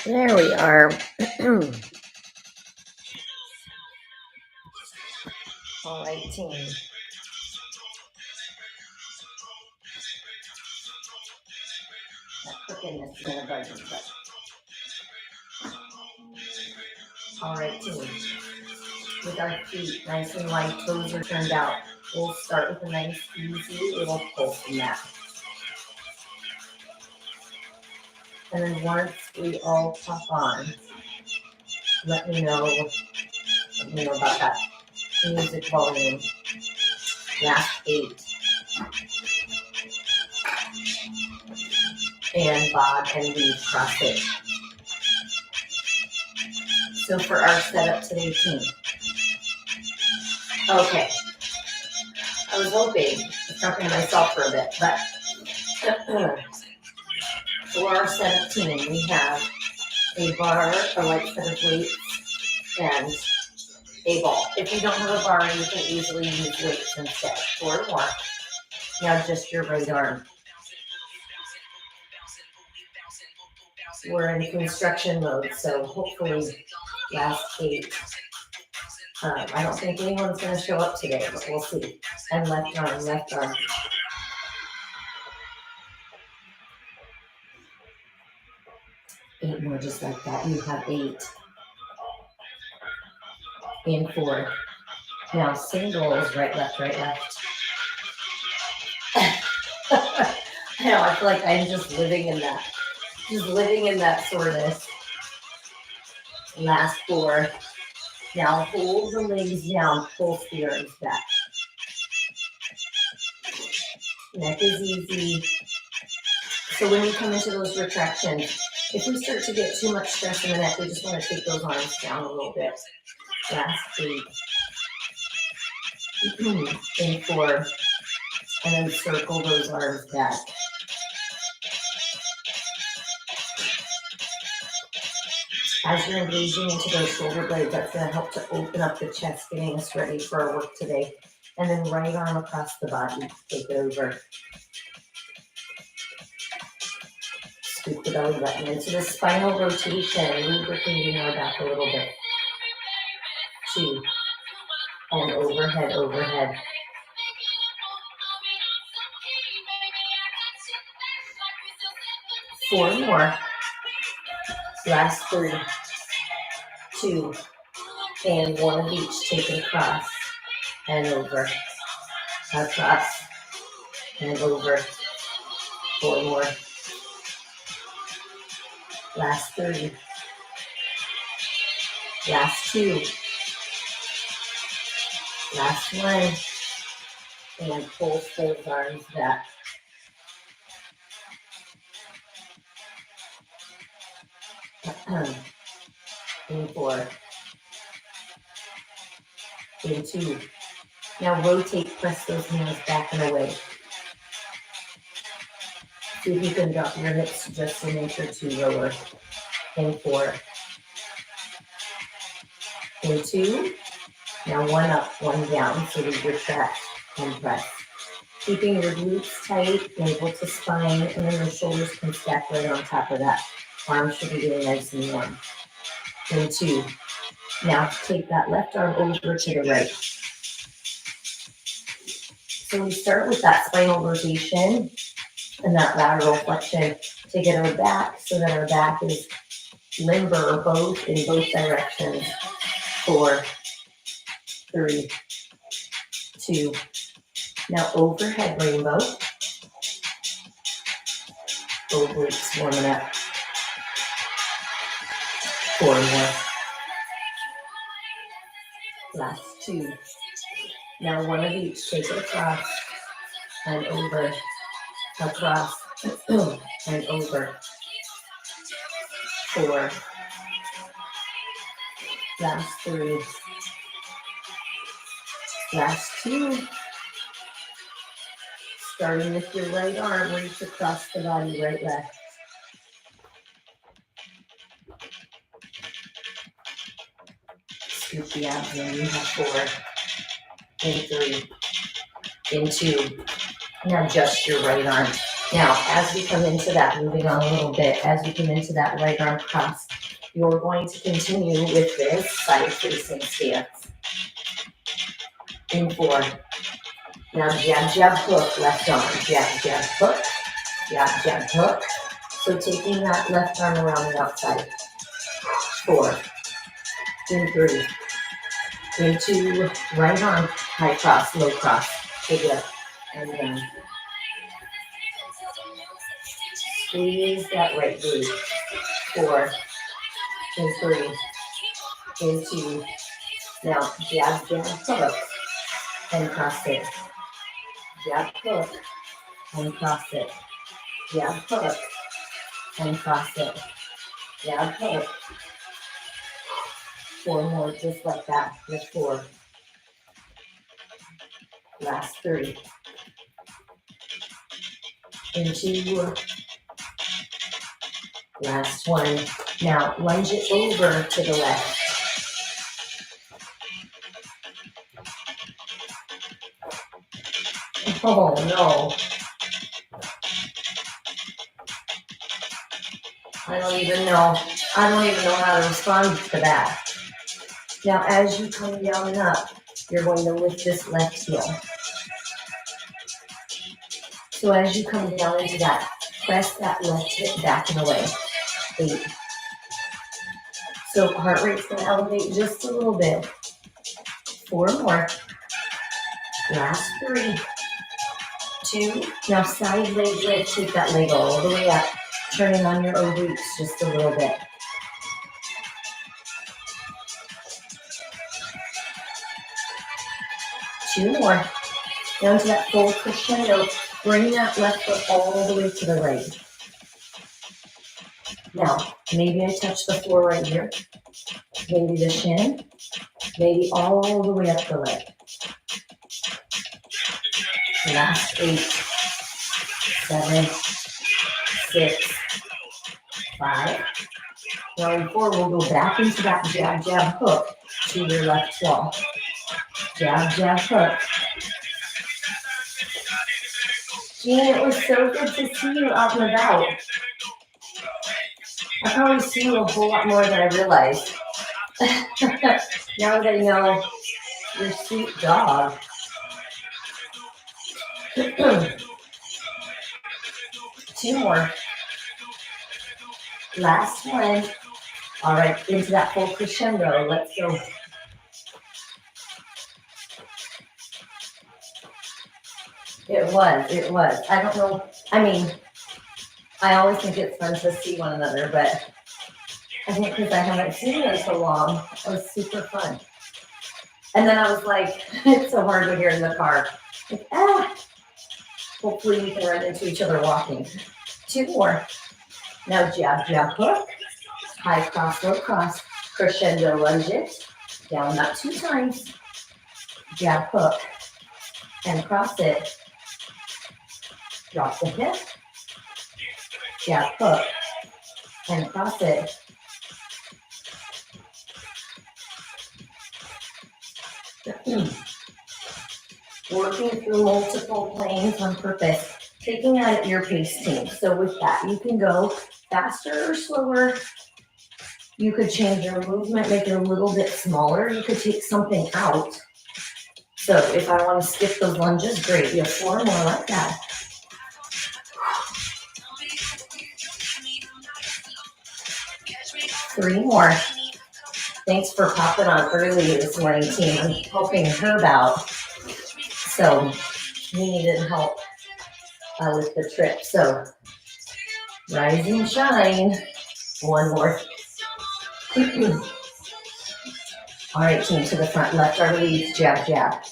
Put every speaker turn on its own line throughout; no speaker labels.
There we are. All right, team. That crookedness is gonna bug me, but all right, team. With our feet nice and wide, toes are turned out. We'll start with a nice, easy little pull from that. And then once we all pop on, let me know about that music volume. Last 8. And bob and weave cross it. So for our setup today, team. Okay. I was hoping, I was talking to myself for a bit, but for our setup team, we have a bar, a light set of weights, and a ball. If you don't have a bar, you can easily use weights instead. 4 more. Now just your right arm. We're in construction mode, so hopefully last 8. I don't think anyone's going to show up today, but we'll see. And left arm, left arm. 8 more just like that. You have 8. And 4. Now singles, right, left, right, left. I know, I feel like I'm just living in that. Just living in that soreness. Last 4. Now hold the legs down, pull the arms back. Neck is easy. So when we come into those retractions, if we start to get too much stress in the neck, we just want to take those arms down a little bit. Last 8. And 4. And then circle those arms back. As you're engaging into those shoulder blades, that's going to help to open up the chest, getting us ready for our work today. And then right arm across the body, take it over. Scoop the belly button into the spinal rotation, lubricating our back a little bit. 2. And overhead, overhead. 4 more. Last 3. 2. And 1 of each. Take it across and over. Across and over. 4 more. Last 3. Last 2. Last 1. And pulse those arms back. And 4. And 2. Now rotate, press those hands back and away. See if you can drop your hips just an inch or 2 lower. And 4. And 2. Now 1 up, 1 down. So we retract and press. Keeping your glutes tight, ankle to spine, and then the shoulders can stack right on top of that. Arms should be getting nice and warm. And 2. Now take that left arm over to the right. So we start with that spinal rotation and that lateral flexion to get our back so that our back is limber both in both directions. 4, 3, 2. Now overhead rainbow. Obliques warming up. 4 more. Last 2. Now 1 of each. Take it across and over. Across and over. 4. Last 3. Last 2. Starting with your right arm, reach across the body, right, left. Scoop the abs in. You have 4. And 3. And 2. Now just your right arm. Now, as we come into that, moving on a little bit, as we come into that right arm cross, you're going to continue with this side facing stance. In 4. Now jab, jab, hook, left arm, jab, jab, hook, jab, jab, hook. So taking that left arm around the outside. 4. In 3. Into right arm, high cross, low cross, take it up, and then squeeze that right glute. 4. In 3. In 2. Now jab, jab, hook, and cross it. Jab, hook, and cross it. Jab, hook, and cross it. Jab, hook. 4 more, just like that. With 4. Last 3. Into. Last 1. Now lunge it over to the left. Oh no. I don't even know how to respond to that. Now as you come down and up, you're going to lift this left heel. So as you come down into that, press that left hip back and away. 8. So heart rate's going to elevate just a little bit. 4 more. Last 3. 2. Now side leg lift, take that leg all the way up, turning on your obliques just a little bit. 2 more. Down to that full crescendo. Bring that left foot all the way to the right. Now, maybe I touch the floor right here. Maybe the shin. Maybe all the way up the leg. Last 8, 7, 6, 5. Now in 4, we'll go back into that jab, jab, hook to your left wall. Jab, jab, hook. Jean, it was so good to see you out and about. I probably see you a whole lot more than I realized. Now that I know your sweet dog. 2 more. Last 1. All right, into that full crescendo. Let's go. It was. I don't know. I mean, I always think it's fun to see one another, but I think because I haven't seen you in so long, it was super fun. And then I was like, it's so hard to hear in the car. Like, hopefully we can run into each other walking. 2 more. Now jab, jab, hook. High cross, low cross. Crescendo lunge it. Down that 2 times. Jab, hook. And cross it. Drop the hip. Jab, hook. And cross it. Working through multiple planes on purpose, taking that at your pace, team. So with that, you can go faster or slower. You could change your movement, make it a little bit smaller. You could take something out. So if I want to skip those lunges, great. You have 4 more like that. 3 more. Thanks for popping on early this morning, team. I'm helping Herb out. So we needed help with the trip. So rise and shine. 1 more. All right, team, to the front. Left arm leads. Jab, jab.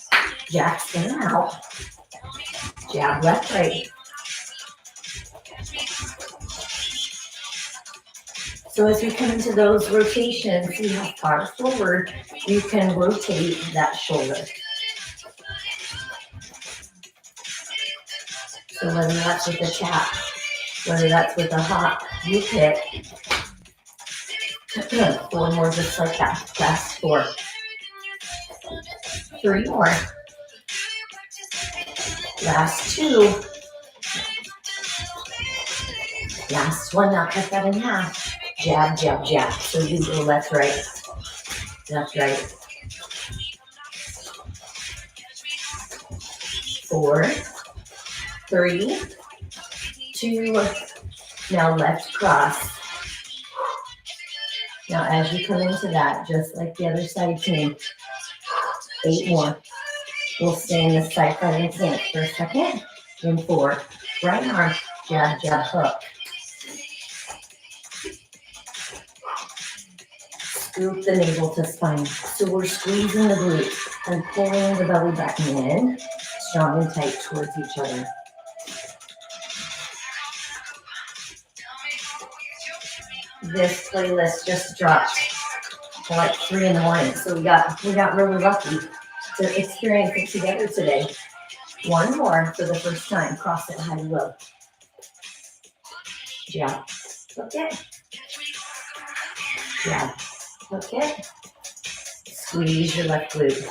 Jacks in and out. Jab, left, right. So as we come into those rotations, you have far forward, you can rotate that shoulder. So whether that's with a tap, whether that's with a hop, you pick. 4 more just like that. Last 4. 3 more. Last 2. Last one, now cut that in half. Jab, jab, jab. So you go left, right, left, right. 4, 3, 2, now left cross. Now as you come into that, just like the other side team, 8 more. We'll stay in this side fighting stance for a second. In 4, right arm, jab, jab, hook. Scoop the navel to spine. So we're squeezing the glutes and pulling the belly button in, strong and tight towards each other. This playlist just dropped at like 3 in the morning, so we got really lucky to experience it together today. One more for the first time. Cross it high and low. Jab. Okay. Jab. Okay. Squeeze your left glute.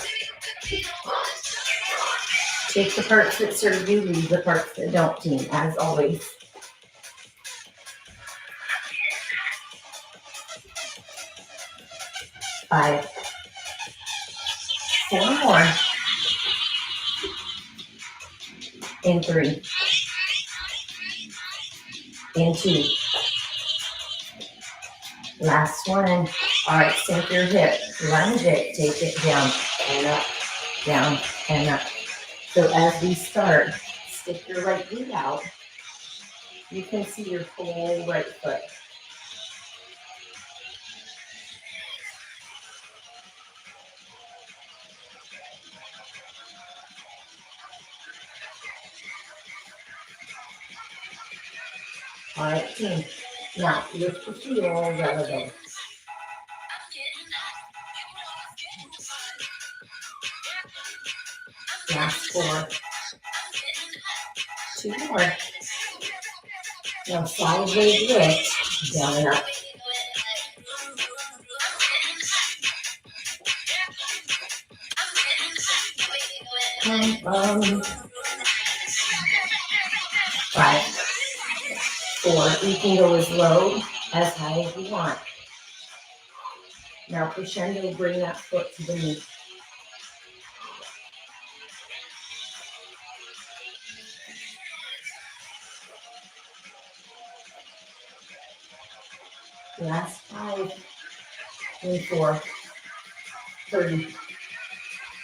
Take the parts that serve you, leave the parts that don't, team, as always. Five. 4 more. In 3. In 2. Last one. All right, sink your hip, lunge it, take it down and up, down and up. So as we start, stick your right glute out. You can see your whole right foot. All right, team. Now, lift the heels relevant. Last 4. 2 more. Now, sideways lift, down and up. Come. 5, 4. You can go as low, as high as you want. Now, crescendo, bring that foot to the knee. Last 5, and 4, 3,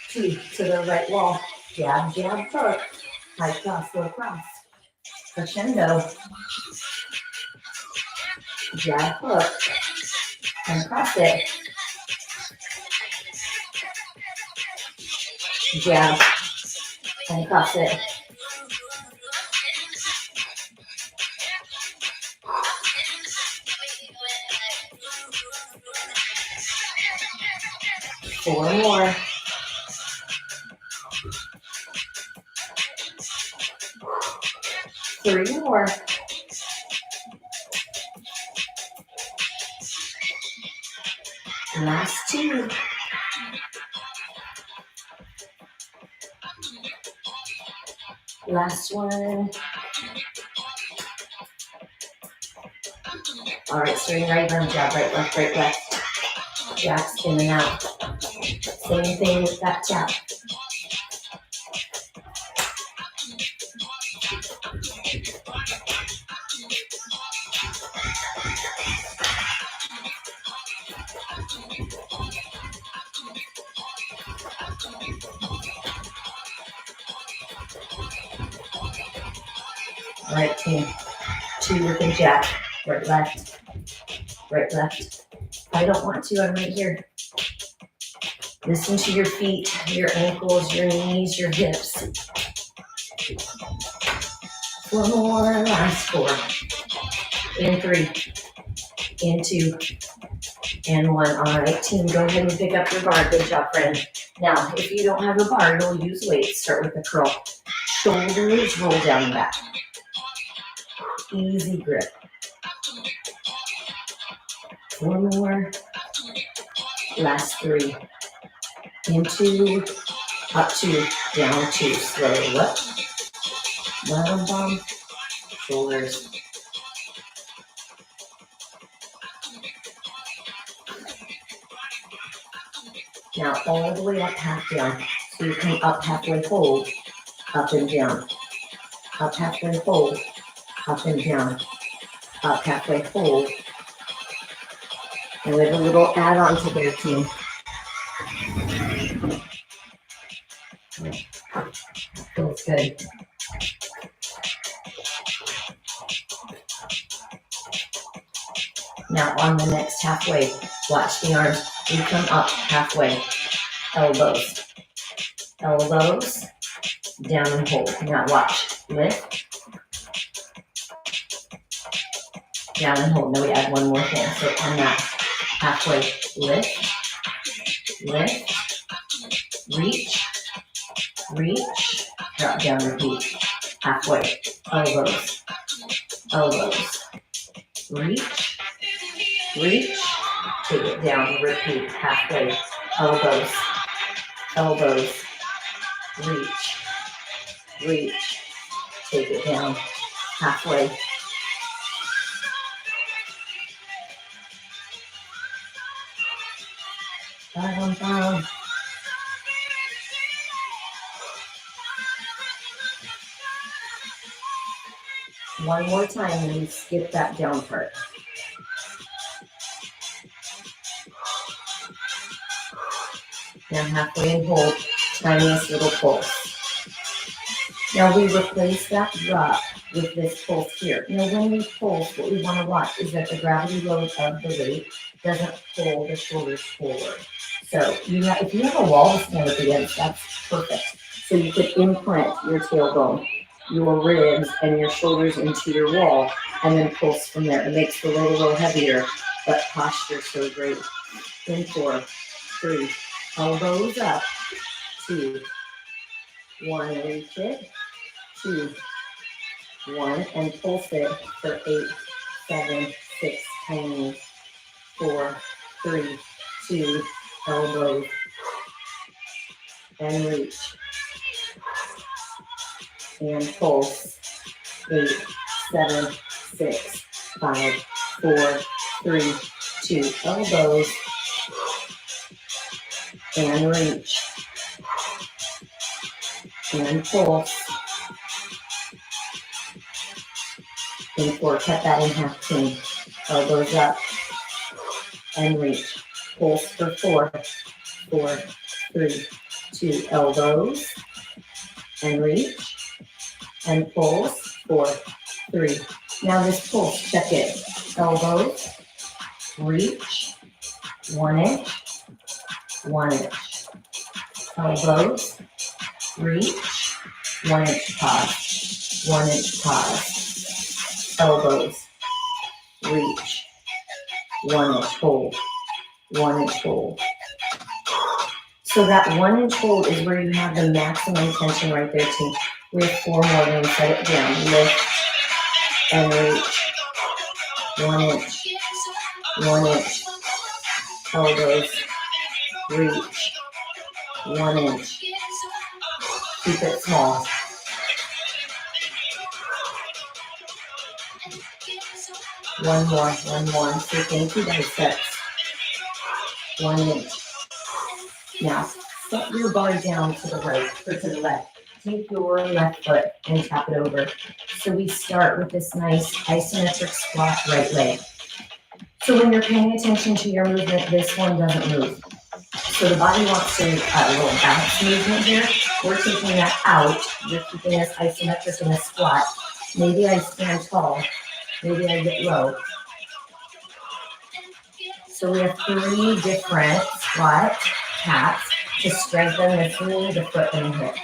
2, to the right wall. Jab, jab, hook. High cross, low cross. Crescendo. Jab, hook. And cross it. Jab. And cross it. Four more. Three more. Last 2. Last one. All right, swing right arm, jab, right, left, right, left. Jab, spinning out. Same thing with that tap. All right, team. 2 with the jab. Right, left. Right, left. I don't want to, I'm right here. Listen to your feet, your ankles, your knees, your hips. 4 more, last 4. In 3. In 2. And 1. All right, team, go ahead and pick up your bar. Good job, friend. Now, if you don't have a bar, you'll use weights. Start with a curl. Shoulders roll down the back. Easy grip. 4 more. Last 3. In 2. Up 2. Down 2. Slow up. Bottom bump. Shoulders. Now all the way up, half down. So you come up halfway, hold, up and down. Up halfway, hold, up and down. Up halfway, hold. And we have a little add-on to their team. Feels good. Now on the next halfway, watch the arms. We come up halfway. Elbows. Elbows. Down and hold. Now watch. Lift. Down and hold. Now we add one more thing. So on that halfway, lift. Lift. Reach. Reach. Drop down, repeat. Halfway. Elbows. Elbows. Reach. Reach. Take it down, repeat. Halfway. Elbows. Elbows. Reach. Reach. Take it down. Halfway. Down. One more time and you skip that down part. Now halfway and hold, tiniest little pulse. Now we replace that drop with this pulse here. Now when we pulse, what we want to watch is that the gravity load of the weight doesn't pull the shoulders forward. So if you have a wall to stand up against, that's perfect. So you could imprint your tailbone, your ribs, and your shoulders into your wall, and then pulse from there. It makes the weight a little heavier, but posture so great. In 4, 3, elbows up, 2, 1, reach it, 2, 1, and pulse it for 8, 7, 6, tiny, 4, 3, 2, elbows, and reach, and pulse, 8, 7, 6, 5, 4, 3, 2, elbows, and reach, and pulse, and 4, cut that in half, 10, elbows up, and reach, pulse for 4, 4, 3, 2, elbows, and reach, and pulse, 4, 3. Now this pulse, check it, elbows, reach, 1 inch, 1 inch, elbows, reach, 1 inch pause, 1 inch pause, elbows, reach, 1 inch hold, 1 inch hold. So that 1 inch hold is where you have the maximum tension right there too. We have 4 more, then set it down, lift, and reach, 1 inch, 1 inch, elbows, reach, 1 inch, keep it small. One more, so thank you biceps, 1 inch. Now, set your bar down to the right, or to the left. Take your left foot and tap it over. So we start with this nice isometric squat right leg. So when you're paying attention to your movement, this one doesn't move. So the body wants to, a little bounce movement here. We're taking that out. You're keeping this isometric in a squat. Maybe I stand tall. Maybe I get low. So we have 3 different squat taps to strengthen this knee, the foot, and the hip.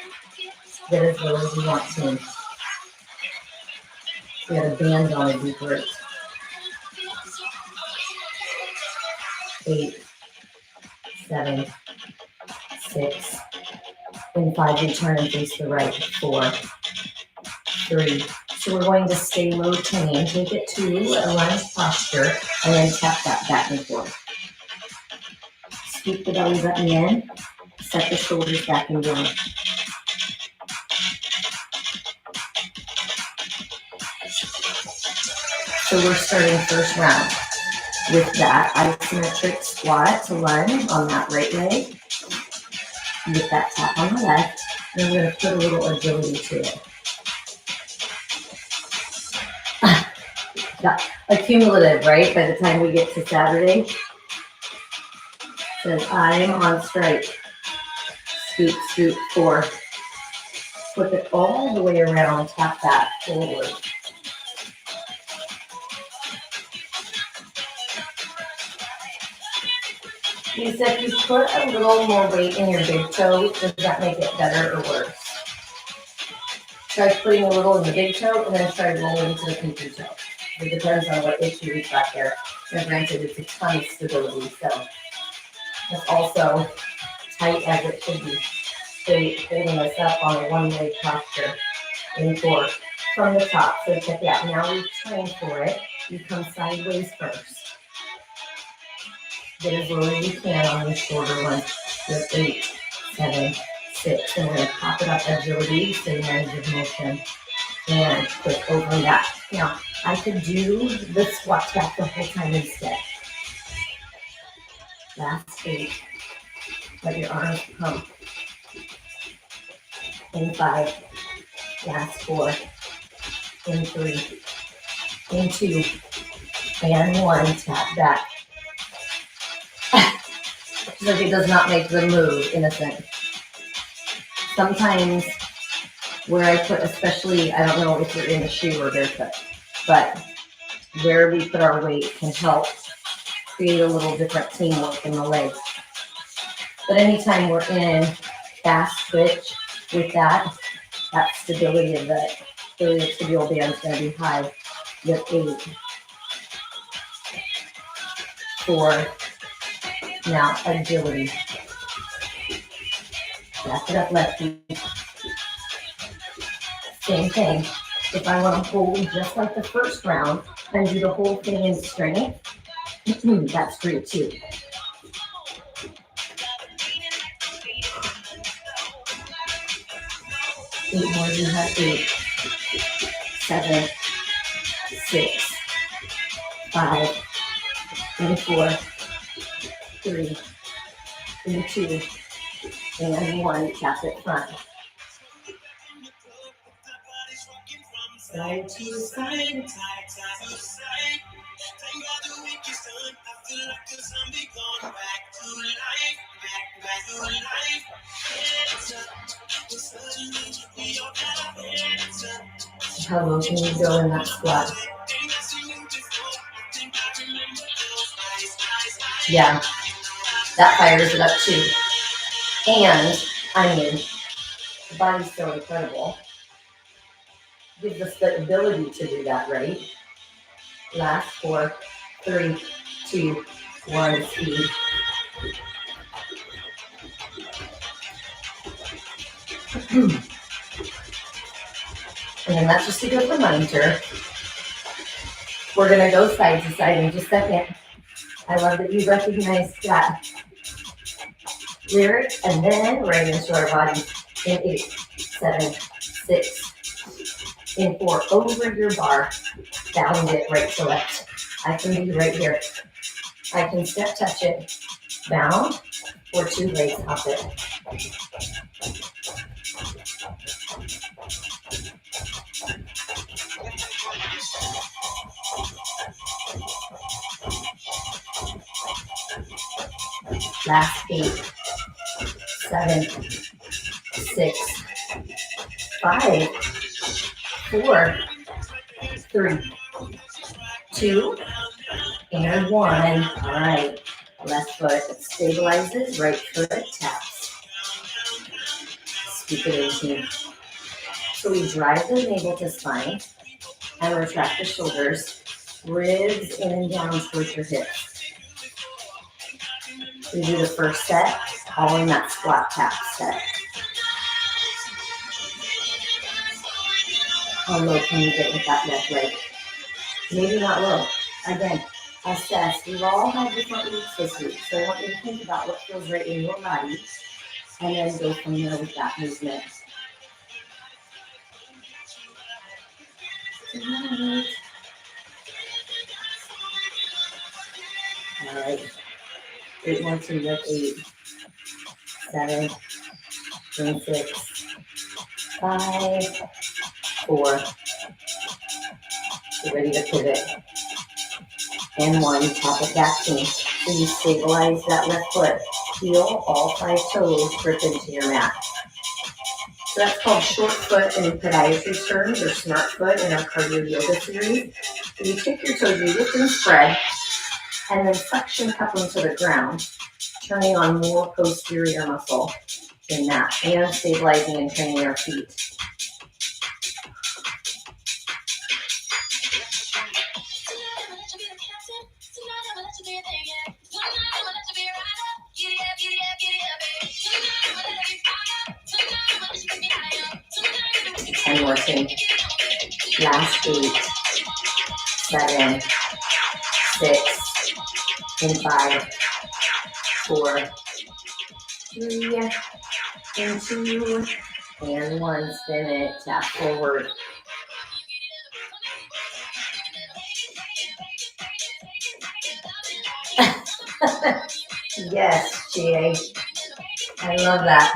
Get as low as you want to. We have a band on a deep root. 8, 7, 6. In 5, you turn and face the right. 4, 3. So we're going to stay low tuning. Take it to a lunge posture and then tap that back and forth. Scoop the belly button in. Set the shoulders back and down. So we're starting first round. With that isometric squat to lunge on that right leg, with that tap on the left, and we're going to put a little agility to it. Accumulative, right? By the time we get to Saturday, says I am on strike. Scoop, scoop, 4. Flip it all the way around, tap that forward. You said you put a little more weight in your big toe. Does that make it better or worse? Try putting a little in the big toe and then try rolling to the pinky toe. It depends on what issue we've got there. And granted, it's a ton of stability, so it's also tight as it should be. Straight, holding us up on a one-leg posture in 4 from the top. So check it out. Now we've trained for it. You come sideways first. Get as low as you can on the shorter one. With 8, 7, 6. And we're going to pop it up. Agility, same range of motion. And quick over and back. Now, I could do the squat back the whole time instead. Last 8. Let your arms pump. In 5. Last 4. In 3. In 2. And 1. Tap back. Like it does not make the move, innocent. Sometimes where I put, especially, I don't know if you're in a shoe or barefoot, but where we put our weight can help create a little different teamwork in the legs. But anytime we're in fast twitch with that stability of the iliotibial band is going to be high with 8, 4, now agility. Back it up, lefty. Same thing. If I want to hold just like the first round and do the whole thing in strength, that's great too. Eight more, you have 8, 7, 6, 5, and 4, 3, and 2, and 1. Tap it front. Side to side. How low can you go in that squat? Yeah, that fires it up too. And, I mean, the body's so incredible. Gives us the ability to do that, right? Last 4, 3, 2, 1, speed. And then that's just a good reminder. We're going to go side to side in just a second. I love that you recognize that lyric and then right into our body in 8, 7, 6, in 4, over your bar, bound it right to left. I can be right here. I can step touch it, bound, or 2 legs up it. Last 8, 7, 6, 5, 4, 3, 2, and 1. All right. Left foot stabilizes, right foot taps. Scoop it into. So we drive the navel to spine and retract the shoulders, ribs in and down towards your hips. We do the first set, all in that squat tap set. How low can you get with that left leg? Maybe not low. Again, assess. We've all had different weeks this week, so I want you to think about what feels right in your body and then go from there with that movement. All right. 8 more to lift. 8, 7, and 6, 5, 4. Get ready to pivot. And 1. Tap it back to me. So you stabilize that left foot. Heel all 5 toes, grip into your mat. So that's called short foot in podiatry terms, or smart foot in our cardio yoga series. So you take your toes, you lift and spread, and then suction cup them to the ground, turning on more posterior muscle in that, and stabilizing and training your feet. And more thing. Last 8, 7, 6, and 5, 4, 3, and 2, and 1. Spin it, tap forward. Yes, GA. I love that.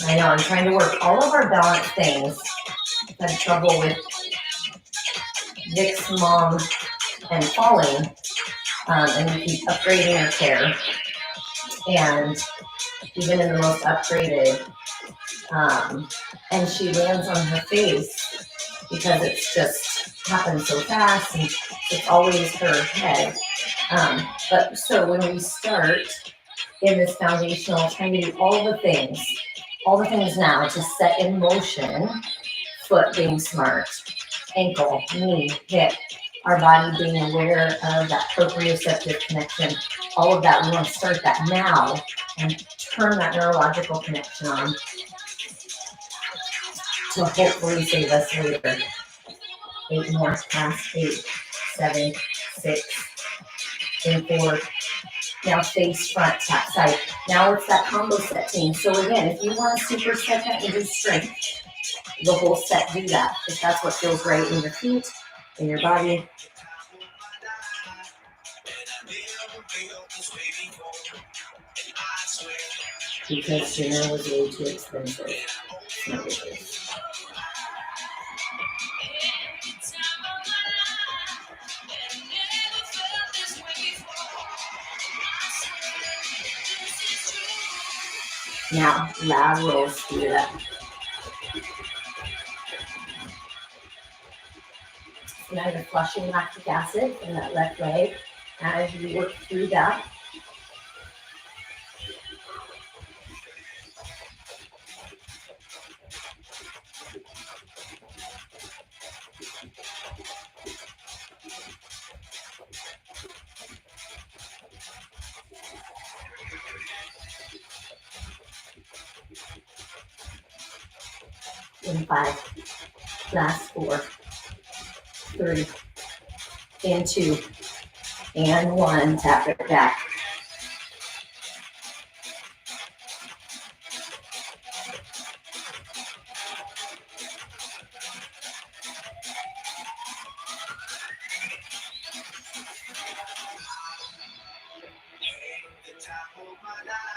I know, I'm trying to work all of our balance things. I've had trouble with Vic's mom and falling, and we keep upgrading her care. And even in the most upgraded, and she lands on her face because it's just happened so fast, and it's always her head. But so when we start in this foundational, trying to do all the things now to set in motion, foot being smart, ankle, knee, hip, our body being aware of that proprioceptive connection, all of that. We want to start that now and turn that neurological connection on to hopefully save us later. 8 more, past 8, 7, 6, and 4. Now face front, tap side. Now it's that combo set team. So again, if you want to superset that and do strength, the whole set, do that. If that's what feels right in your feet, in your body. Because dinner was way too expensive. Now, lateral speed it up. Now you're flushing lactic acid in that left leg as you work through that. In 5, last 4, 3, and 2, and 1. Tap it back.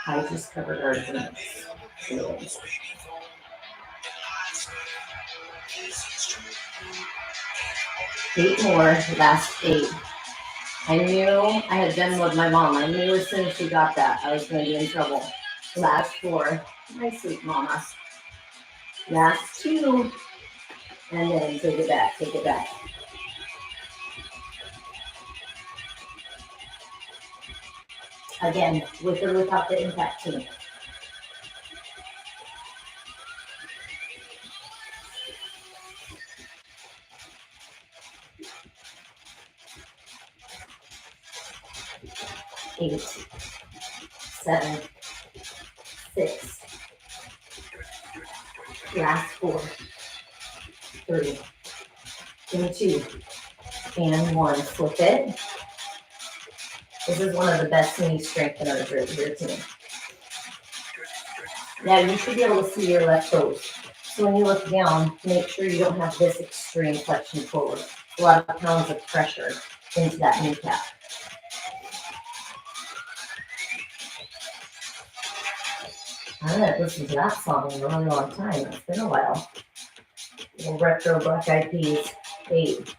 I just covered our joints. 8 more, last 8. I knew I had been with my mom. I knew as soon as she got that, I was going to be in trouble. Last 4, my sweet mama. Last 2, and then take it back, take it back. Again, with or without the impact team. Eight, 7, 6, last 4, 3, and 2, and 1. Flip it. This is one of the best knee strengtheners right here to me. Now you should be able to see your left toes. So when you look down, make sure you don't have this extreme flexion forward. a lot of pounds of pressure into that kneecap. I haven't listened to that song in a really long time. It's been a while. Little retro Black Eyed Peas. 8.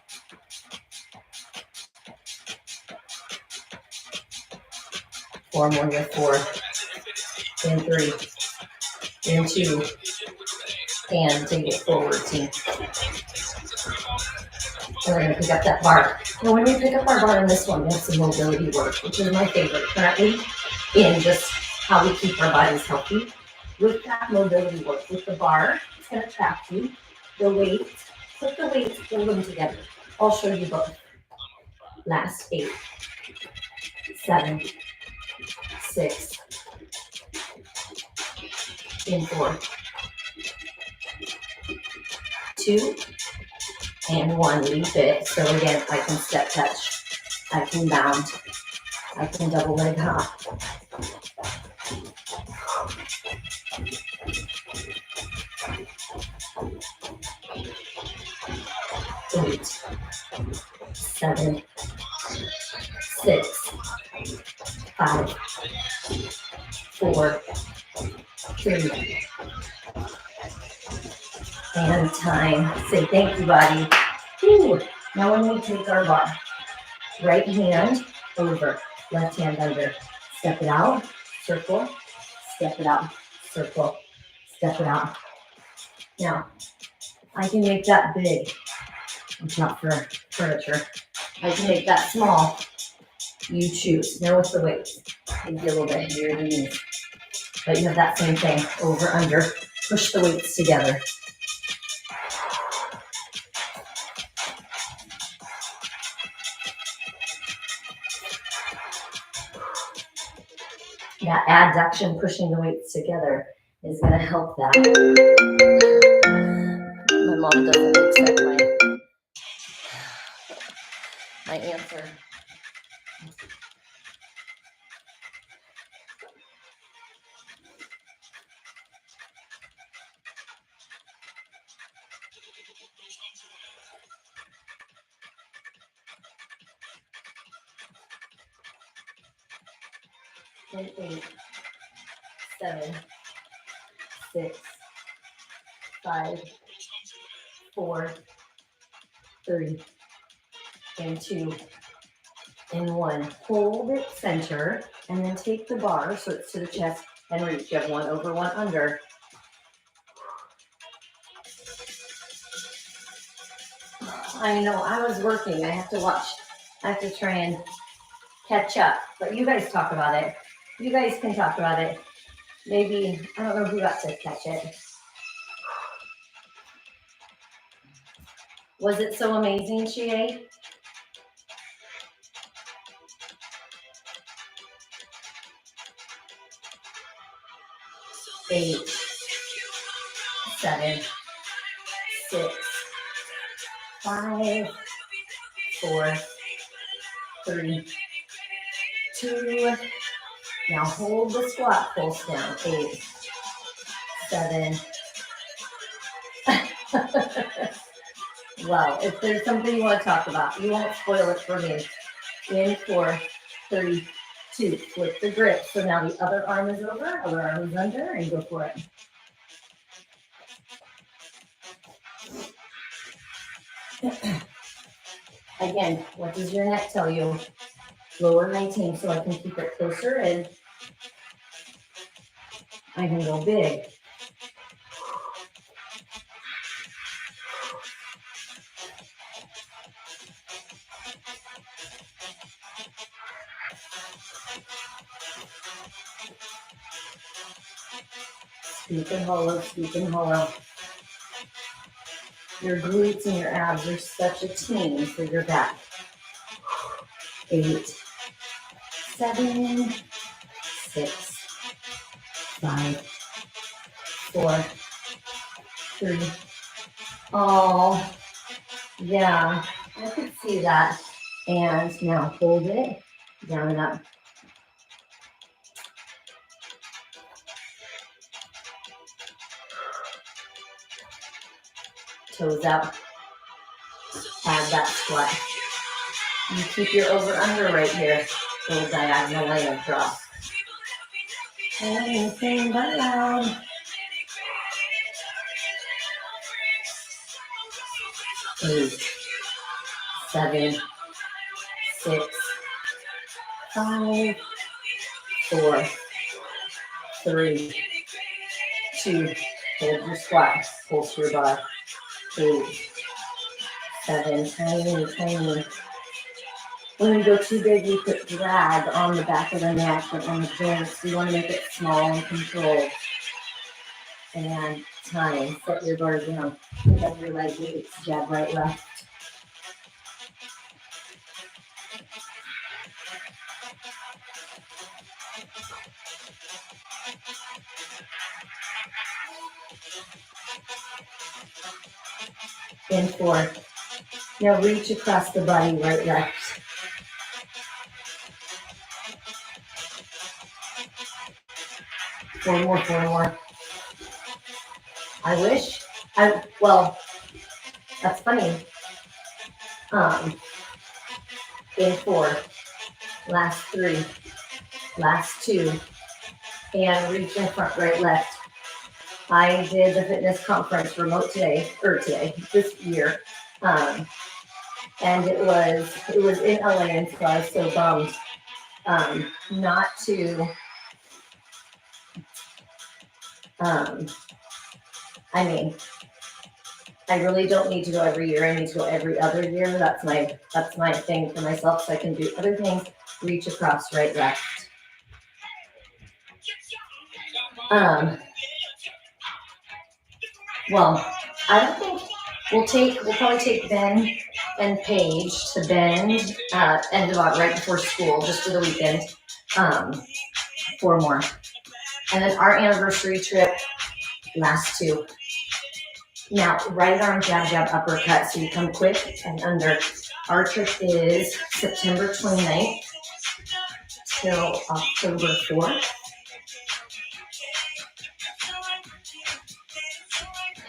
Form 1 with 4. In 3. In 2. And take it forward, team. And we're going to pick up that bar. Now, when we pick up our bar in this one, we have some mobility work, which is my favorite currently, in just how we keep our bodies healthy. With that mobility work, with the bar, it's going to trap you. The weights, put the weights, hold them together. I'll show you both. Last 8, 7, 6, in 4, 2, and 1. Leap it. So again, I can step touch, I can bound, I can double leg hop. 8, 7, 6, 5, 4, 3, and time. Say thank you, body. Whew. Now when we take our bar, right hand over, left hand under. Step it out, circle, step it out, circle, step it out. Now, I can make that big. It's not for furniture. I can make that small. You choose. Now with the weights, maybe a little bit heavier than these. But you have that same thing, over, under. Push the weights together. That adduction, pushing the weights together, is going to help that. My mom doesn't accept my answer. And 8, 7, 6, 5, 4, 3, and 2, and 1. Hold it center, and then take the bar so it's to the chest and reach. You have 1 over, 1 under. I know, I was working. I have to watch. I have to try and catch up. But you guys talk about it. You guys can talk about it. Maybe, I don't know who got to catch it. Was it so amazing, Chie? Eight, 7, 6, 5, 4, 3, 2. Now hold the squat pulse down. 8, 7. Wow, if there's something you want to talk about, you won't spoil it for me. In 4, 3, 2. Flip the grip. So now the other arm is over, other arm is under, and go for it. Again, what does your neck tell you? Lower my team so I can keep it closer and I can go big. Scoop and hollow, scoop and hollow. Your glutes and your abs are such a team for your back. 8, 7, 6, 5, 4, 3. Oh, yeah, I could see that. And now hold it down and up. Toes out. Add that squat. You keep your over under right here. Little diagonal line of drop. Anything but loud. 8, 7, 6, 5, 4, 3, 2. Hold your squat. Pulse your bar. 8, 7, tiny. When you go too big, you put drag on the back of the neck and on the joints. You want to make it small and controlled. And time. Set your bar down. Pick up your leg weights. Jab right, left. In 4. Now reach across the body, right, left. 4 more. Well, that's funny. In 4, last 3, last 2, and reach in front, right, left. I did the fitness conference remote this year. And it was in LA, and so I was so bummed not to. I really don't need to go every year. I need to go every other year. That's my thing for myself, so I can do other things. Reach across, right, left. Well, I don't think we'll probably take Ben and Paige to Bend end of right before school, just for the weekend. 4 more. And then our anniversary trip, last 2. Now, right arm, jab, uppercut. So you come quick and under. Our trip is September 29th till October 4th.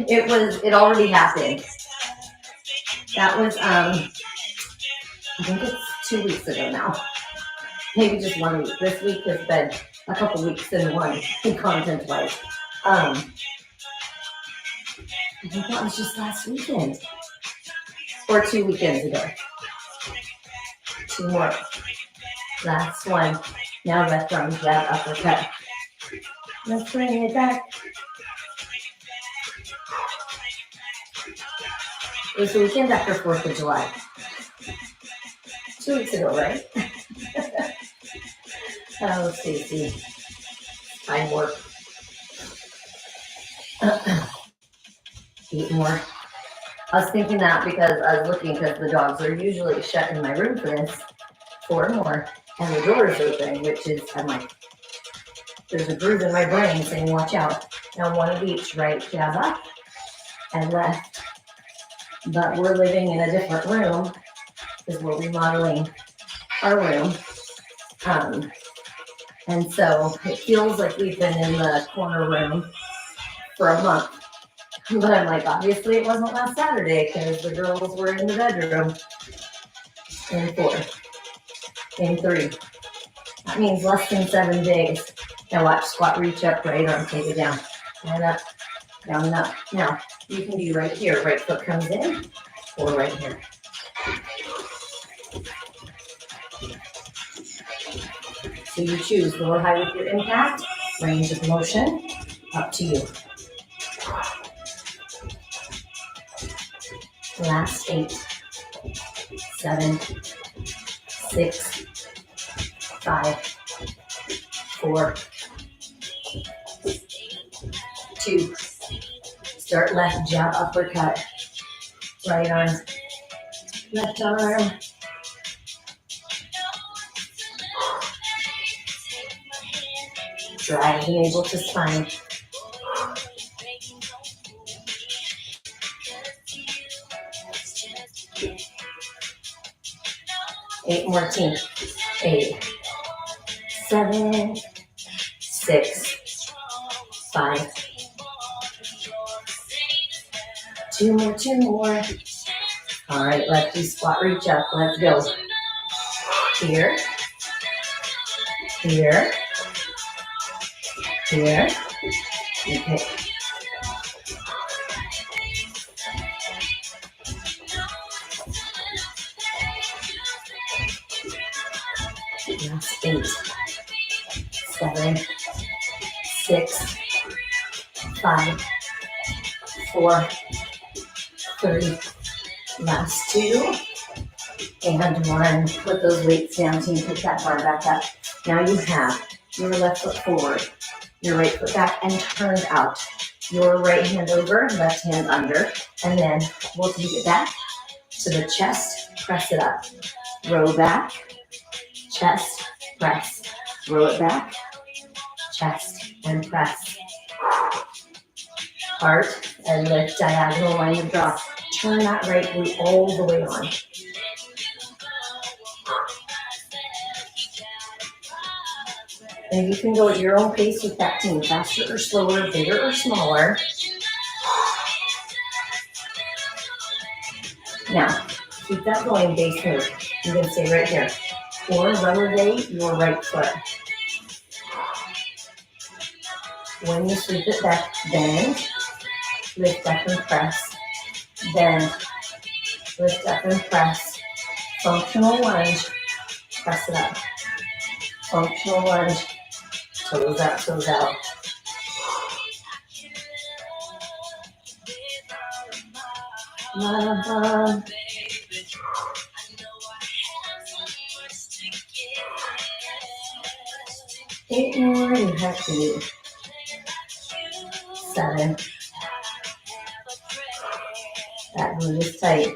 It already happened. That was, I think it's 2 weeks ago now. Maybe just 1 week. This week has been a couple weeks in one, content-wise. I think that was just last weekend. Or 2 weekends ago. 2 more. Last one. Now left arm, jab, uppercut. Let's bring it back. It was the weekend after 4th of July. 2 weeks ago, right? Oh, Stacy. Time work. 8 more. I was thinking that because I was looking, because the dogs are usually shut in my room for this. 4 more. And the door is open, which is, I'm like, there's a groove in my brain saying, watch out. Now 1 of each, right, jab up and left. But we're living in a different room because we're remodeling our room. And so it feels like we've been in the corner room for a month. But I'm like, obviously it wasn't last Saturday because the girls were in the bedroom. In 4. In 3. That means less than 7 days. Now watch, squat, reach up, right arm, take it down. And up, down and up. Now, you can be right here. Right foot comes in, or right here. So you choose low or high with your impact, range of motion, up to you. Last 8, 7, 6, 5, 4, 2. Start left, jab, uppercut. Right arm, left arm. Drag the navel to spine. 8 more, team. 8, 7, 6, 5. 2 more. All right, lefty squat, reach up. Let's go. Here, here, here. Okay. Last 8, 7, 6, 5, 4, 3. Last 2 and 1. Put those weights down, team. Put that bar back up. Now you have your left foot forward, your right foot back and turned out. Your right hand over, left hand under, and then we'll take it back to the chest, press it up. Row back, chest, press. Row it back, chest, and press. Heart and lift, diagonal line of draw. Turn that right glute all the way on. And you can go at your own pace with that team, faster or slower, bigger or smaller. Now, keep that going, base move. You can stay right here. Or elevate your right foot. When you sweep it back, bend, lift up and press. Bend, lift up and press. Functional lunge, press it up. Functional lunge, toes out, toes out. Love. 8 more, you have to do 7. That glute is tight.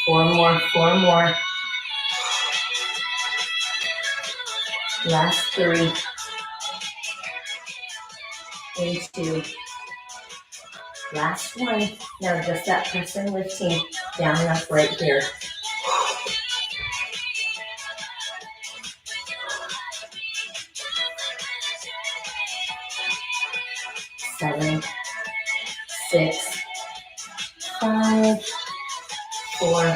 4 more, 4 more. Last 3. And 2. Last 1. Now just that press and lifting down and up right here. Seven, 6, 5, 4,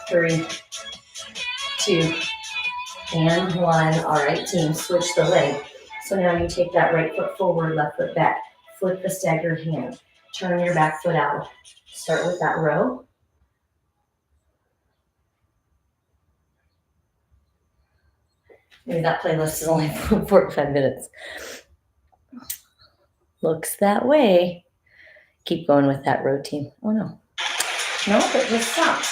3, 2, and 1. All right, team, switch the leg. So now you take that right foot forward, left foot back. Flip the staggered hand. Turn your back foot out. Start with that row. Maybe that playlist is only 45 minutes. Looks that way. Keep going with that row, team. Oh, no. No, it just stopped.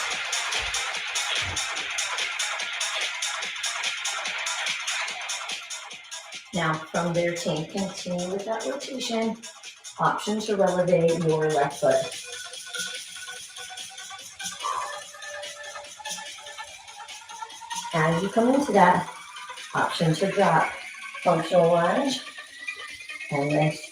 Now, from there, team, continue with that rotation. Option to elevate your left foot. As you come into that, option to drop. Functional lunge and lift.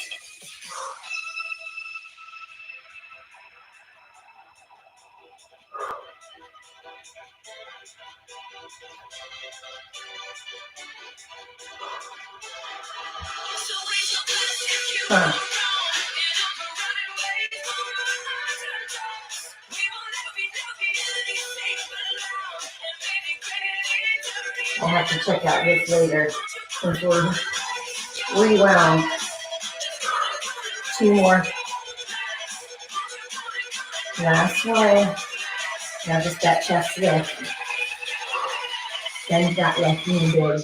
I'll have to check out this later since we're rewound. 2 more. Last one. Now just that chest lift. Bend that left knee big.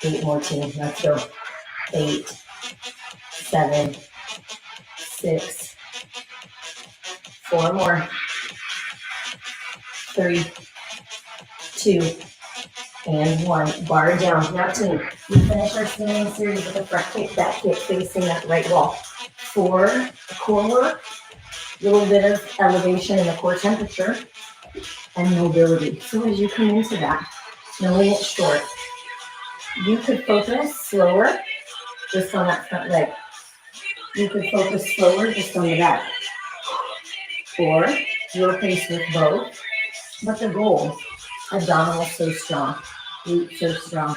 Eight more, team. Let's go. 8, 7, 6, 4 more. 3, 2, and 1. Bar down. Now, team, we finish our standing series with a front kick, back kick, facing that right wall. For core work, a little bit of elevation in the core temperature and mobility. So as you come into that, knowing it's short, you could focus slower just on that front leg. You could focus slower just on the back. 4, Your pace with both. But the goal, abdominal so strong, glute so strong.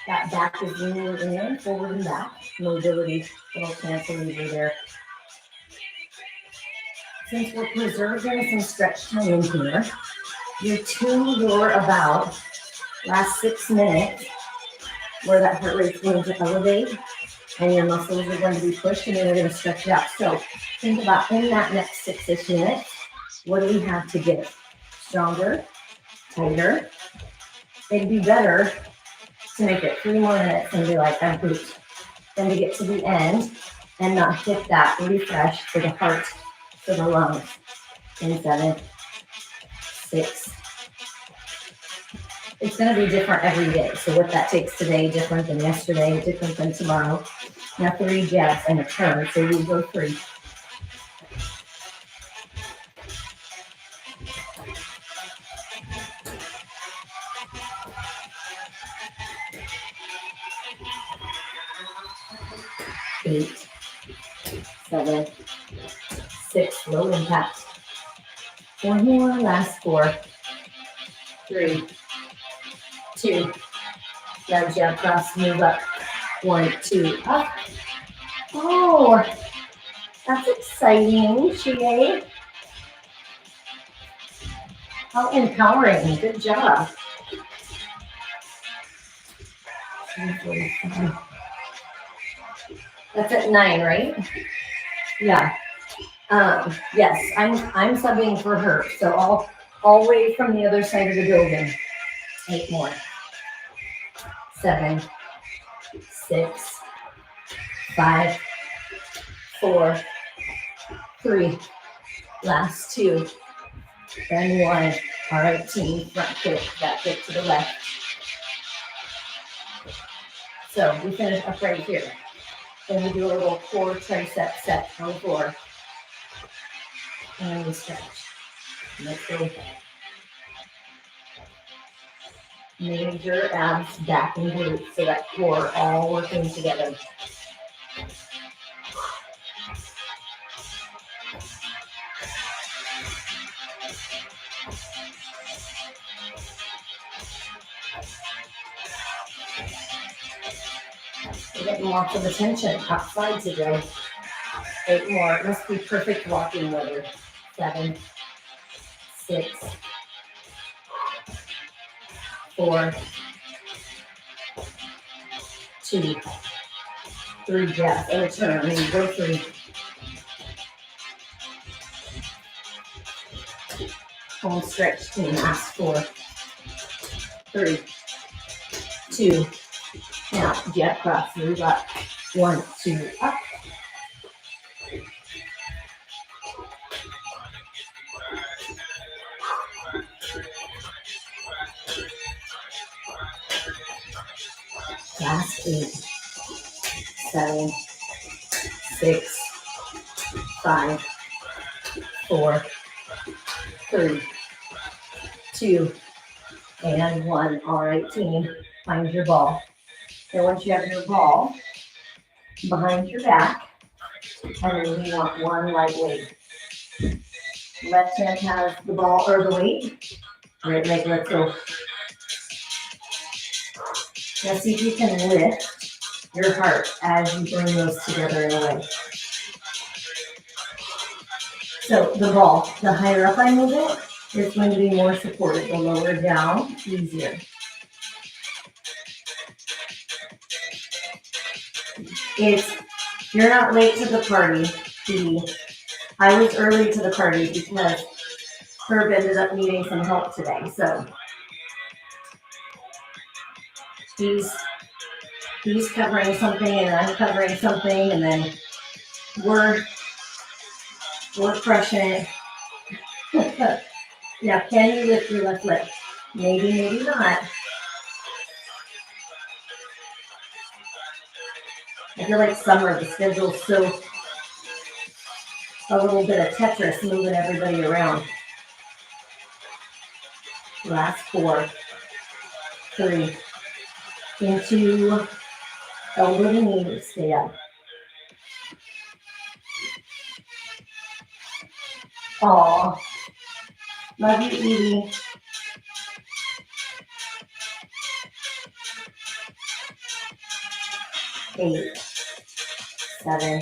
That back is leaning in, forward and back. Mobility, little cantilever there. Since we're preserving some stretch time in here, you tune your about last 6 minutes where that heart rate's going to elevate and your muscles are going to be pushed and then you're going to stretch it out. So think about in that next 6-ish minutes, what do we have to give? Stronger, tighter. It'd be better to make it 3 more minutes and be like, I'm pooped, than to get to the end and not hit that refresh for the heart, for the lungs. In 7, 6. It's going to be different every day. So what that takes today, different than yesterday, different than tomorrow. Now 3 jabs and a turn. So we go 3. Eight, 7, 6, low impact. 1 more, last 4, 3, 2. Now jab cross, move up. 1, 2, up. Oh, that's exciting, Shea. How empowering. Good job. That's at 9, right? Yeah. Yes, I'm subbing for her. So all way from the other side of the building. 8 more. 7, 6, 5, 4, 3. Last 2. Then 1. All right, team. Front kick. That kick to the left. So we finish up right here. Then we do a little core tricep set on the floor. And we stretch. Let's go. Major abs, back and glutes, so that core all working together. We're getting lots of attention outside today. 8 more. It must be perfect walking weather. 7, 6, 4, 2, 3 jabs and a turn. And you go 3. Home stretch team. Last 4, 3, 2. Now jab cross. Move up. 1, 2, up. Last 8, 7, 6, 5, 4, 3, 2, and 1. All right, team. Find your ball. And once you have your ball behind your back, and then we want 1 light weight. Left hand has the ball or the weight. Right leg, let's go. Now see if you can lift your heart as you bring those together in a way. So the ball, the higher up I move it, it's going to be more supported. The lower down, easier. You're not late to the party, Dee. I was early to the party because Herb ended up needing some help today. So he's covering something and I'm covering something, and then we're crushing it. Now, can you lift your left leg? Maybe, maybe not. I feel like summer, the schedule's so a little bit of Tetris moving everybody around. Last 4, 3, into elbow to knee, stay up. Aw, Love you, Edie. 8, 7,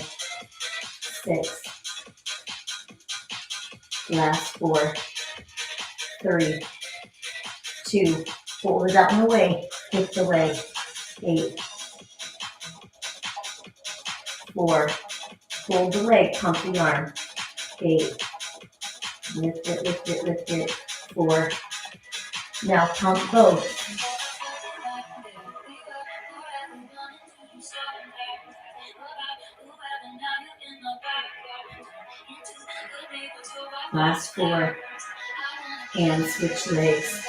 6, last 4, 3, 2, hold it out and away, kick the leg, 8, 4, hold the leg, pump the arm, 8, lift it, lift it, lift it, 4, now pump both, 4, and switch legs.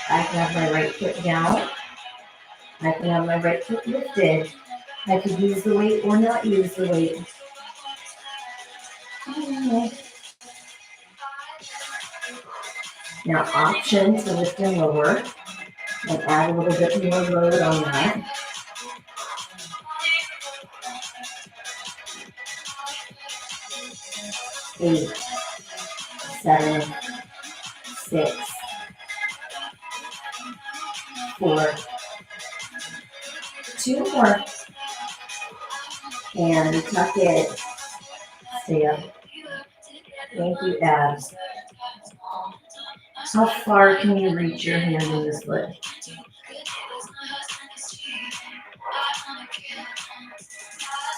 I can have my right foot down, I can have my right foot lifted, I could use the weight or not use the weight. Now option to lift and lower and add a little bit more load on that. Eight, 7, 6, 4, 2 more, and tuck it, stay up. Thank you, abs. How far can you reach your hand in this foot?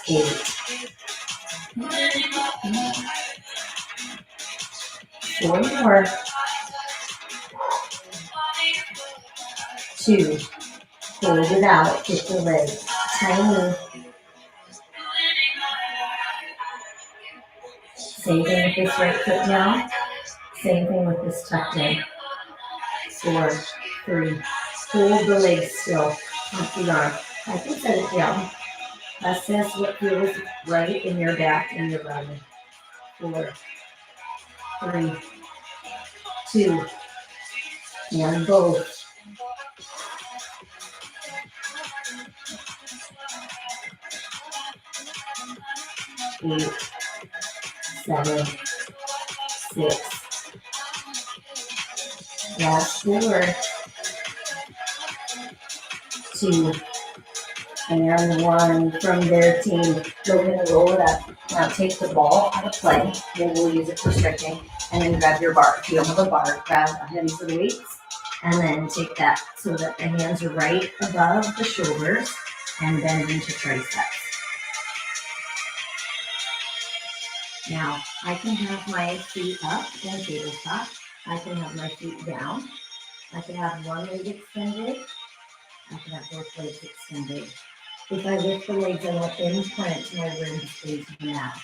8, 4 more, 2, hold it out, kick the leg, tiny. Same thing with this right foot now, same thing with this tucked in. 4, 3, hold the leg still, pump the arm. I can set it down. Assess what feels right in your back and your body. 4, 3, 2, and both. 8, 7, 6, last 4, 2, and 1 from their team. We're going to roll it up. Now take the ball out of play. Then we'll use it for stretching. And then grab your bar. If you don't have a bar, grab a hands for the weights. And then take that so that the hands are right above the shoulders and bend into triceps. Now, I can have my feet up in tabletop. I can have my feet down. I can have one leg extended. I can have both legs extended. If I lift the legs, I will imprint my ribs into the mat.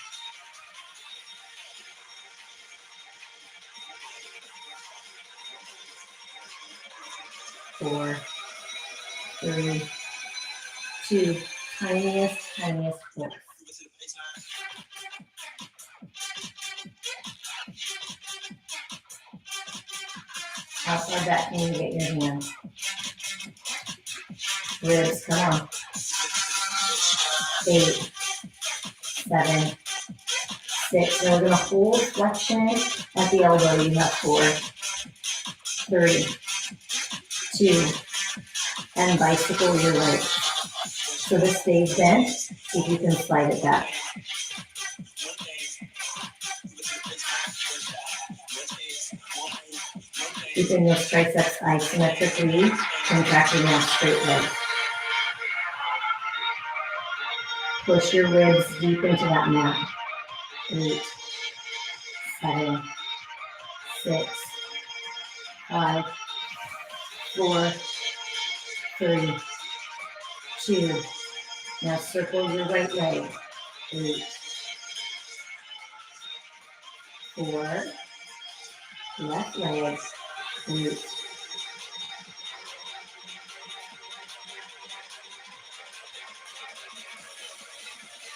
Four, 3, 2, tiniest pulse. Outside that, can you get your hands? Ribs, come on. 8, 7, 6. And we're going to hold flexion at the elbow. You have 4, 3, 2, and bicycle your legs. So this stays bent. See if you can slide it back. Keeping those triceps isometrically contracting that straight leg. Push your ribs deep into that mat. 8, 7, 6, 5, 4, 3, 2. Now circle your right leg. 8, 4, left leg. 8.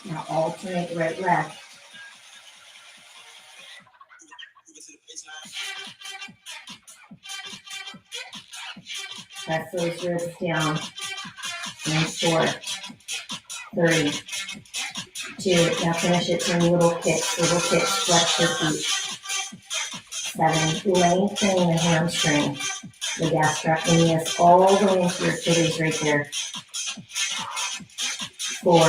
Now alternate right, left. Press those ribs down. And 4, 3, 2. Now finish it in little kicks, flex your feet. 7, lengthening the hamstring, the gastrocnemius, all the way into your Achilles right there. 4,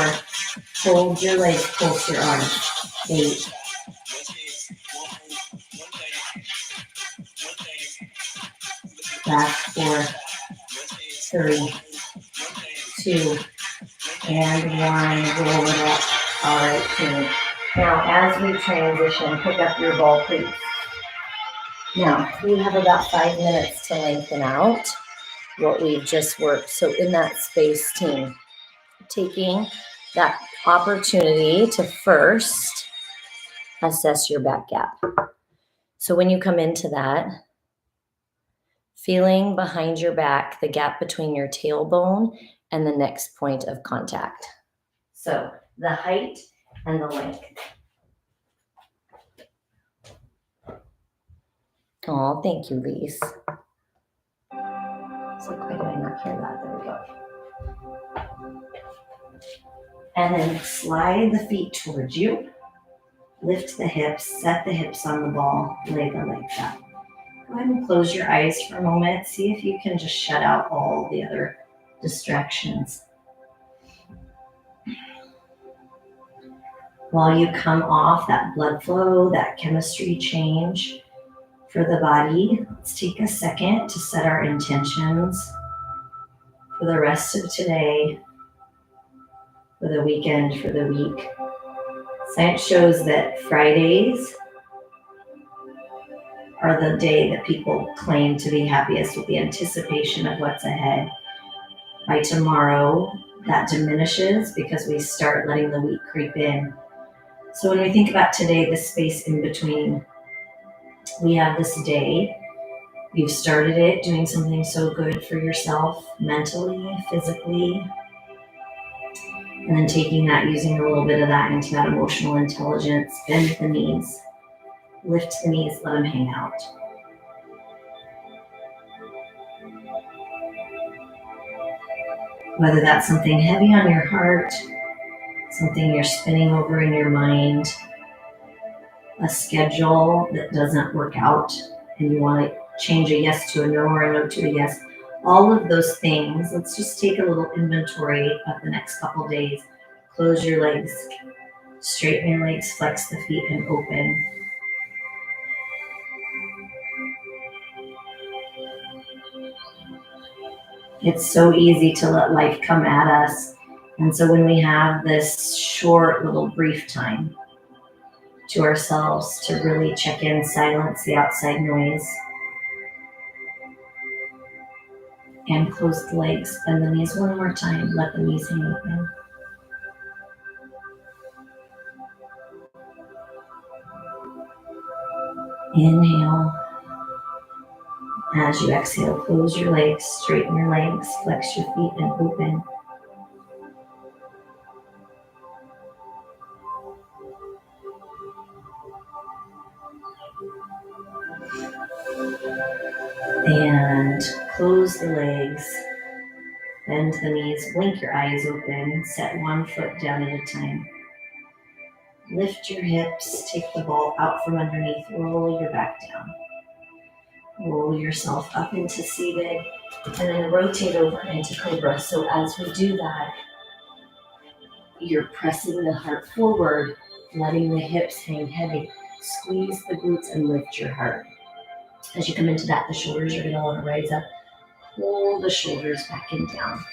hold your legs, pulse your arms. 8, last 4, 3, 2, and 1. Roll it up. All right, team. Now, as we transition, pick up your ball, please. Now, we have about 5 minutes to lengthen out what we've just worked. So in that space, team, taking that opportunity to first assess your back gap. So when you come into that, feeling behind your back, the gap between your tailbone and the next point of contact. So the height and the length. Oh, thank you, Lise. So why did I not hear that? There we go. And then slide the feet towards you. Lift the hips, set the hips on the ball, lay the legs out. Go ahead and close your eyes for a moment. See if you can just shut out all the other distractions. While you come off that blood flow, that chemistry change for the body, let's take a second to set our intentions for the rest of today, for the weekend, for the week. Science shows that Fridays are the day that people claim to be happiest with the anticipation of what's ahead. By tomorrow, that diminishes because we start letting the week creep in. So when we think about today, the space in between, we have this day. You've started it doing something so good for yourself, mentally, physically, and then taking that, using a little bit of that into that emotional intelligence. Bend the knees, lift the knees, let them hang out. Whether that's something heavy on your heart, something you're spinning over in your mind, a schedule that doesn't work out, and you want to change a yes to a no or a no to a yes, all of those things, let's just take a little inventory of the next couple days. Close your legs, straighten your legs, flex the feet, and open. It's so easy to let life come at us. And so when we have this short little brief time to ourselves to really check in, silence the outside noise, and close the legs, bend the knees one more time, let the knees hang open. Inhale. As you exhale, close your legs, straighten your legs, flex your feet, and open. And close the legs, bend the knees, blink your eyes open, set one foot down at a time. Lift your hips, take the ball out from underneath, roll your back down. Roll yourself up into seated, and then rotate over into cobra. So as we do that, you're pressing the heart forward, letting the hips hang heavy. Squeeze the glutes and lift your heart. As you come into that, the shoulders are going to want to rise up. Pull the shoulders back and down,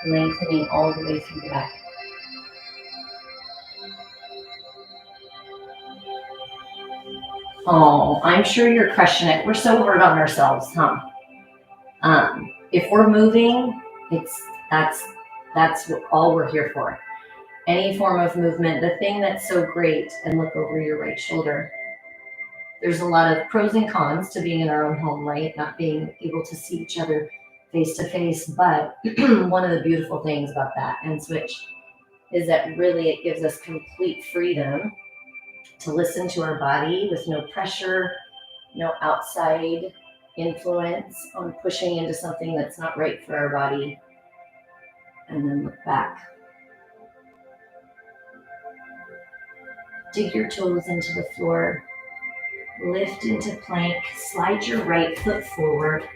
lengthening all the way through the back. Oh, I'm sure you're crushing it. We're so hard on ourselves, huh? If we're moving, that's all we're here for. Any form of movement. The thing that's so great, and look over your right shoulder. There's a lot of pros and cons to being in our own home, right? Not being able to see each other face to face. But one of the beautiful things about that and switch is that really it gives us complete freedom to listen to our body with no pressure, no outside influence on pushing into something that's not right for our body. And then look back. Dig your toes into the floor. Lift into plank, slide your right foot forward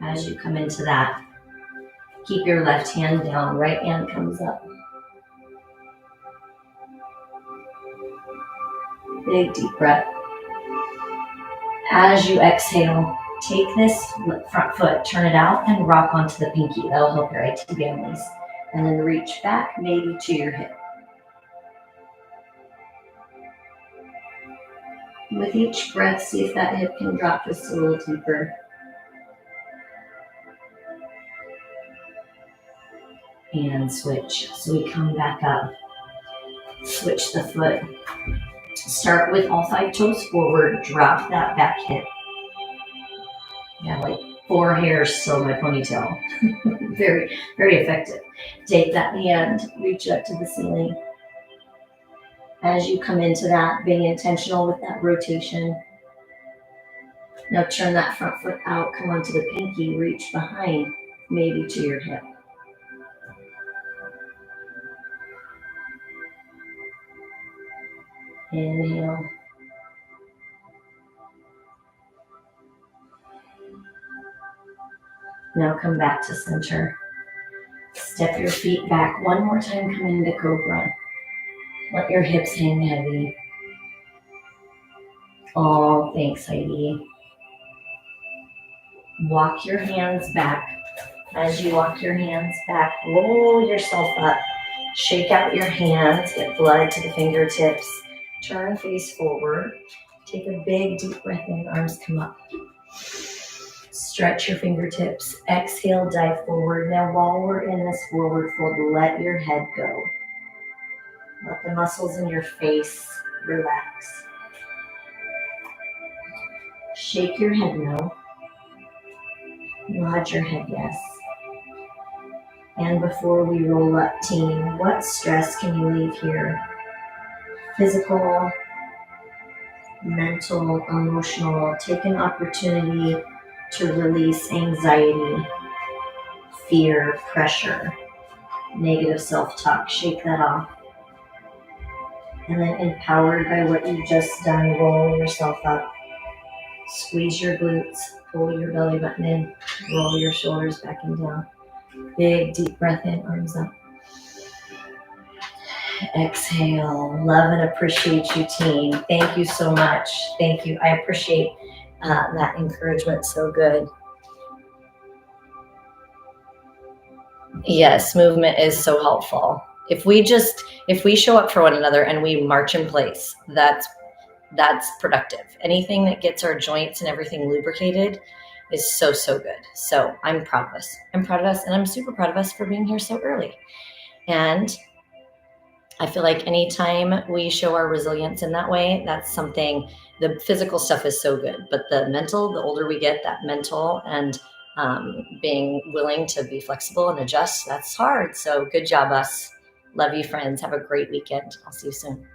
as you come into that. Keep your left hand down, right hand comes up. Big deep breath. As you exhale, take this front foot, turn it out, and rock onto the pinky. That'll help your IT families. And then reach back, maybe to your hip. With each breath, see if that hip can drop just a little deeper. And switch. So we come back up. Switch the foot. Start with all 5 toes forward. Drop that back hip. Yeah, like 4 hairs still in my ponytail. Very, very effective. Take that hand, reach up to the ceiling. As you come into that, being intentional with that rotation. Now turn that front foot out, come onto the pinky, reach behind, maybe to your hip. Inhale. Now come back to center. Step your feet back. One more time, come into Cobra. Let your hips hang heavy. Oh, thanks, Heidi. Walk your hands back. As you walk your hands back, roll yourself up. Shake out your hands, get blood to the fingertips. Turn face forward. Take a big deep breath in, arms come up. Stretch your fingertips. Exhale, dive forward. Now while we're in this forward fold, let your head go. Let the muscles in your face relax. Shake your head no. Nod your head yes. And before we roll up, team, what stress can you leave here? Physical, mental, emotional. Take an opportunity to release anxiety, fear, pressure, negative self-talk. Shake that off. And then empowered by what you've just done, roll yourself up. Squeeze your glutes, pull your belly button in, roll your shoulders back and down. Big deep breath in, arms up. Exhale. Love and appreciate you, team. Thank you so much. Thank you. I appreciate that encouragement. So good. Yes, movement is so helpful. If we show up for one another and we march in place, that's productive. Anything that gets our joints and everything lubricated is so good. So I'm proud of us. I'm proud of us, and I'm super proud of us for being here so early. And I feel like anytime we show our resilience in that way, that's something. The physical stuff is so good, but the mental, the older we get, that mental and being willing to be flexible and adjust, that's hard. So good job, us. Love you, friends. Have a great weekend. I'll see you soon.